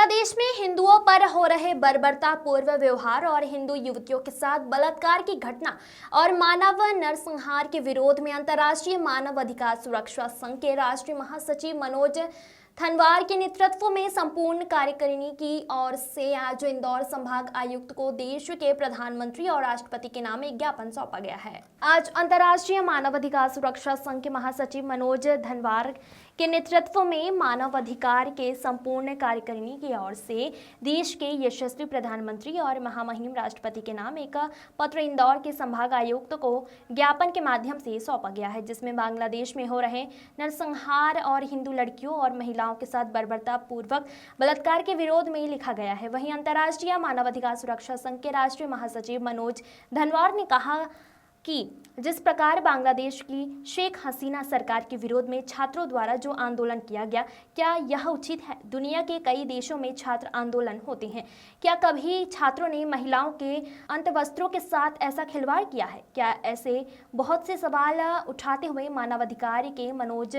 बांग्लादेश में हिंदुओं पर हो रहे बर्बरतापूर्ण व्यवहार और हिंदू युवतियों के साथ बलात्कार की घटना और मानव नरसंहार के विरोध में अंतर्राष्ट्रीय मानव अधिकार सुरक्षा संघ के राष्ट्रीय महासचिव मनोज थनवार के नेतृत्व में संपूर्ण कार्यकारिणी की ओर से आज इंदौर संभाग आयुक्त को देश के प्रधानमंत्री और राष्ट्रपति के नाम एक ज्ञापन सौंपा गया है। आज अंतर्राष्ट्रीय मानव अधिकार सुरक्षा संघ के महासचिव मनोज धनवार के नेतृत्व में मानव अधिकार के संपूर्ण कार्यकारिणी की ओर से देश के यशस्वी प्रधानमंत्री और महामहिम राष्ट्रपति के नाम एक पत्र इंदौर के संभाग आयुक्त को ज्ञापन के माध्यम से सौंपा गया है, जिसमें बांग्लादेश में हो रहे नरसंहार और हिंदू लड़कियों और महिलाओं के साथ बर्बरतापूर्वक बलात्कार के विरोध में लिखा गया है। वहीं अंतर्राष्ट्रीय मानवाधिकार सुरक्षा संघ के राष्ट्रीय महासचिव मनोज धनवार ने कहा कि जिस प्रकार बांग्लादेश की शेख हसीना सरकार के विरोध में छात्रों द्वारा जो आंदोलन किया गया, क्या यह उचित है? दुनिया के कई देशों में छात्र आंदोलन होते हैं। क्या कभी छात्रों ने महिलाओं के अंतवस्त्रों के साथ ऐसा खिलवाड़ किया है? क्या ऐसे बहुत से सवाल उठाते हुए मानवाधिकार के मनोज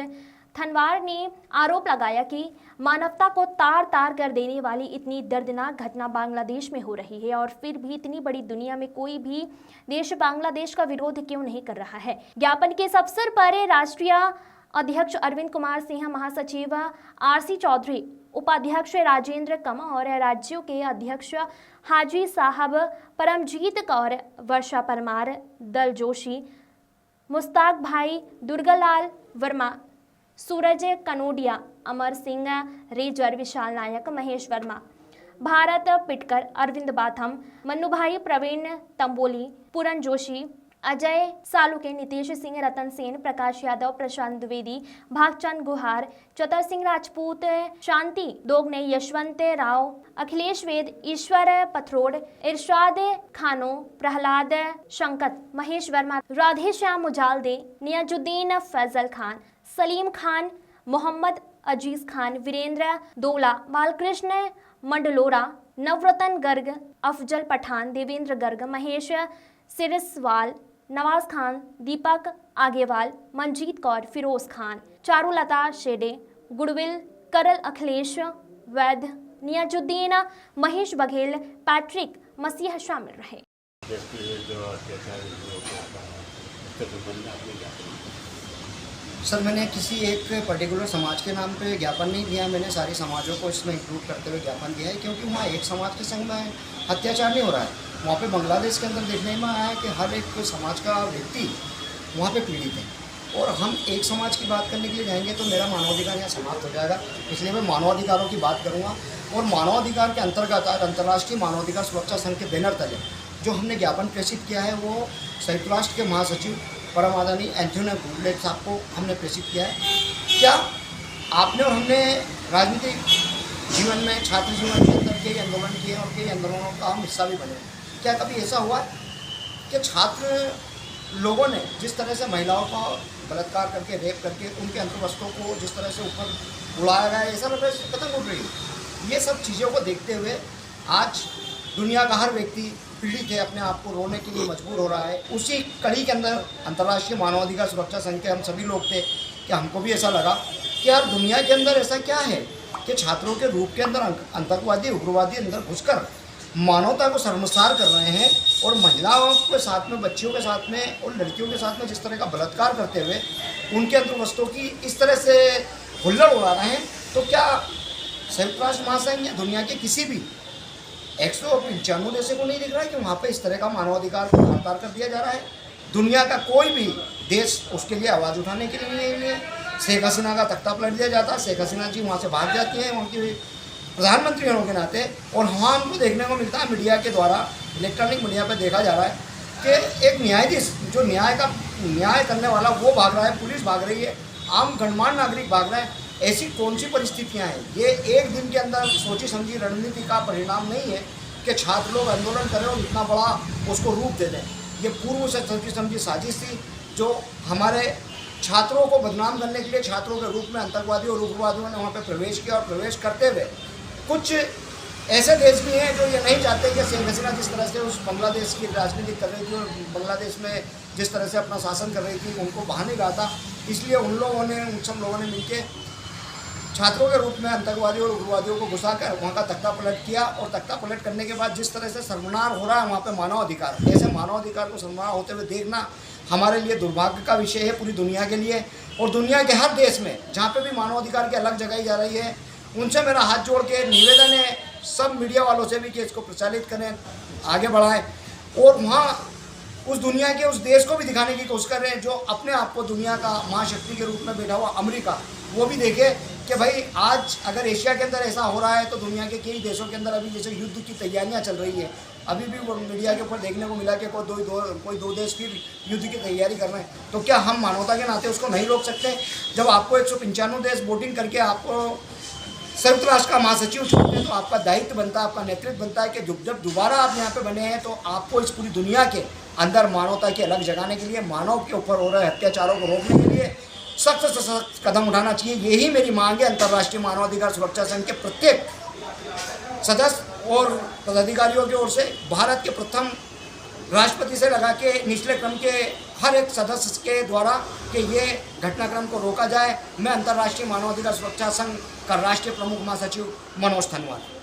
थनवार ने आरोप लगाया कि मानवता को तार तार कर देने वाली इतनी दर्दनाक घटना बांग्लादेश में हो रही है और फिर भी इतनी बड़ी दुनिया में कोई भी देश बांग्लादेश का विरोध क्यों नहीं कर रहा है। ज्ञापन के इस अवसर पर राष्ट्रीय अध्यक्ष अरविंद कुमार सिंह, महासचिव आरसी चौधरी, उपाध्यक्ष राजेंद्र कम और राज्यों के अध्यक्ष हाजी साहब, परमजीत कौर, वर्षा परमार, दल जोशी, मुस्ताक भाई, दुर्गालाल वर्मा, सूरज कनोडिया, अमर सिंह रेजर, विशाल नायक, महेश वर्मा, भारत पिटकर, अरविंद बाथम, मन्नू भाई, प्रवीण तंबोली, पूरन जोशी, अजय सालुके, नीतीश सिंह, रतन सेन, प्रकाश यादव, प्रशांत द्विवेदी, भागचंद गुहार, चतर सिंह राजपूत, शांति दोगने, यशवंत राव, अखिलेश वेद, ईश्वर पथरोड़, इरशाद खानो, प्रहलाद शंकत, महेश वर्मा, राधे श्याम मुजालदे, नियाजुद्दीन फैजल खान, सलीम खान, मोहम्मद अजीज खान, वीरेंद्र दोला, बालकृष्ण मंडलोरा, नवरतन गर्ग, अफजल पठान, देवेंद्र गर्ग, महेश सिरसवाल, नवाज खान, दीपक आगेवाल, मंजीत कौर, फिरोज खान, चारुलता शेडे, गुडविल, करल, अखिलेश वैद, नियाजुद्दीन, महेश बघेल, पैट्रिक मसीह शामिल रहे। सर, मैंने किसी एक पर्टिकुलर समाज के नाम पे ज्ञापन नहीं दिया, मैंने सारे समाजों को इसमें इंक्लूड करते हुए ज्ञापन दिया है, क्योंकि वहाँ एक समाज के संग में अत्याचार नहीं हो रहा है। वहाँ पे बांग्लादेश के अंदर देखने में आया है कि हर एक समाज का व्यक्ति वहाँ पे पीड़ित है, और हम एक समाज की बात करने के लिए जाएंगे तो मेरा मानवाधिकार यहाँ समाप्त हो जाएगा। इसलिए मैं मानवाधिकारों की बात करूँगा, और मानवाधिकार के अंतर्गत आज अंतर्राष्ट्रीय मानवाधिकार सुरक्षा संघ के बैनर तले जो हमने ज्ञापन प्रेषित किया है वो संयुक्त राष्ट्र के महासचिव परम आदरणीय एंथोनियो गुटेरेस साहब को हमने प्रेषित किया है। क्या आपने और हमने राजनीतिक जीवन में, छात्र जीवन के अंदर कई आंदोलन किए और कई आंदोलनों का हम हिस्सा भी बने। क्या कभी ऐसा हुआ कि छात्र लोगों ने जिस तरह से महिलाओं का बलात्कार करके, रेप करके, उनके अंतर्वस्त्रों को जिस तरह से ऊपर उड़ाया गया, ऐसा लग रहा है पतंग उड़ रही है। ये सब चीज़ों को देखते हुए आज दुनिया का हर व्यक्ति पीड़ित है, अपने आप को रोने के लिए मजबूर हो रहा है। उसी कड़ी के अंदर अंतर्राष्ट्रीय मानवाधिकार सुरक्षा संघ के हम सभी लोग थे कि हमको भी ऐसा लगा कि यार दुनिया के अंदर ऐसा क्या है कि छात्रों के रूप के अंदर आतंकवादी, उग्रवादी अंदर घुसकर मानवता को शर्मसार कर रहे हैं, और महिलाओं के साथ में, बच्चियों के साथ में और लड़कियों के साथ में जिस तरह का बलात्कार करते हुए उनके अंतर्वस्त्रों की इस तरह से हुल्लड़ उड़ा रहे हैं। तो क्या संयुक्त राष्ट्र महासंघ या दुनिया के किसी भी 195 देशों को नहीं दिख रहा है कि वहाँ पे इस तरह का मानवाधिकार को तार कर दिया जा रहा है? दुनिया का कोई भी देश उसके लिए आवाज़ उठाने के लिए नहीं है। शेख हसीना का तख्ता पलट दिया जाता है, शेख हसीना जी वहाँ से भाग जाती हैं वहाँ की प्रधानमंत्री होने के नाते, और वहाँ हमको देखने को मिलता है मीडिया के द्वारा, इलेक्ट्रॉनिक मीडिया पर देखा जा रहा है कि एक न्यायाधीश जो न्याय करने वाला वो भाग रहा है, पुलिस भाग रही है, आम गणमान्य नागरिक भाग रहे हैं। ऐसी कौन सी परिस्थितियाँ हैं? ये एक दिन के अंदर सोची समझी रणनीति का परिणाम नहीं है कि छात्र लोग आंदोलन करें और इतना बड़ा उसको रूप दे दें। ये पूर्व से सोची समझी साजिश थी जो हमारे छात्रों को बदनाम करने के लिए छात्रों के रूप में आतंकवादी और उग्रवादियों ने वहाँ पे प्रवेश किया, और प्रवेश करते हुए कुछ ऐसे देश भी हैं जो ये नहीं चाहते कि शेख हसीना जिस तरह से उस बांग्लादेश की राजनीति कर रही थी और बांग्लादेश में जिस तरह से अपना शासन कर रही थी, उनको बाहर नहीं रहा था। इसलिए उन सब लोगों ने मिलकर छात्रों के रूप में आतंकवादियों और उग्रवादियों को घुसाकर वहाँ का तख्ता पलट किया। और तख्ता पलट करने के बाद जिस तरह से सर्वनाश हो रहा है वहाँ पे मानव अधिकार, ऐसे मानव अधिकार को सर्वनाश होते हुए देखना हमारे लिए दुर्भाग्य का विषय है, पूरी दुनिया के लिए। और दुनिया के हर देश में जहाँ पे भी मानव अधिकार की अलग जगाई जा रही है, उनसे मेरा हाथ जोड़ के निवेदन है, सब मीडिया वालों से भी कि इसको प्रचारित करें, आगे बढ़ाएं और वहाँ उस दुनिया के उस देश को भी दिखाने की कोशिश कर रहे हैं जो अपने आप को दुनिया का महाशक्ति के रूप में बैठा हुआ अमेरिका, वो भी देखे कि भाई आज अगर एशिया के अंदर ऐसा हो रहा है तो दुनिया के कई देशों के अंदर अभी जैसे युद्ध की तैयारियां चल रही है। अभी भी वो मीडिया के ऊपर देखने को मिला कि कोई दो देश फिर युद्ध की तैयारी कर रहे हैं। तो क्या हम मानवता के नाते उसको नहीं रोक सकते? जब आपको 195 देश वोटिंग करके आपको संयुक्त राष्ट्र का महासचिव चुनते हैं तो आपका दायित्व बनता है, आपका नेतृत्व बनता है कि जब दोबारा आप यहाँ पे बने हैं तो आपको इस पूरी दुनिया के अंदर मानवता की अलग जगाने के लिए, मानव के ऊपर हो रहे अत्याचारों को रोकने के लिए सख्त से सख्त कदम उठाना चाहिए। यही मेरी मांग है अंतर्राष्ट्रीय मानवाधिकार सुरक्षा संघ के प्रत्येक सदस्य और पदाधिकारियों की ओर से, भारत के प्रथम राष्ट्रपति से लगा के निचले क्रम के हर एक सदस्य के द्वारा कि ये घटनाक्रम को रोका जाए। मैं अंतर्राष्ट्रीय मानवाधिकार सुरक्षा संघ का राष्ट्रीय प्रमुख महासचिव मनोज थनवाल।